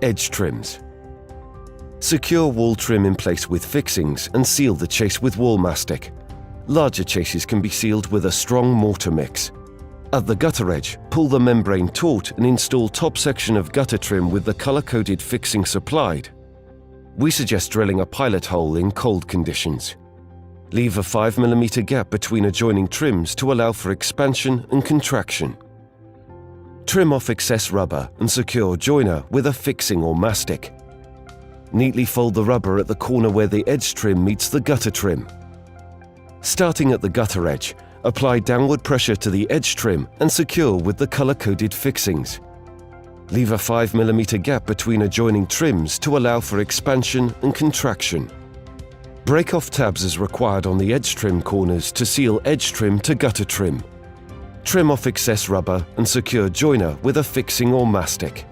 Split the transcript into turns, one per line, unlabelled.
Edge trims. Secure wall trim in place with fixings and seal the chase with wall mastic. Larger chases can be sealed with a strong mortar mix. At the gutter edge, pull the membrane taut and install top section of gutter trim with the color-coded fixing supplied. We suggest drilling a pilot hole in cold conditions. Leave a 5mm gap between adjoining trims to allow for expansion and contraction. Trim off excess rubber and secure joiner with a fixing or mastic. Neatly fold the rubber at the corner where the edge trim meets the gutter trim. Starting at the gutter edge, apply downward pressure to the edge trim and secure with the color-coded fixings. Leave a 5mm gap between adjoining trims to allow for expansion and contraction. Break off tabs as required on the edge trim corners to seal edge trim to gutter trim. Trim off excess rubber and secure joiner with a fixing or mastic.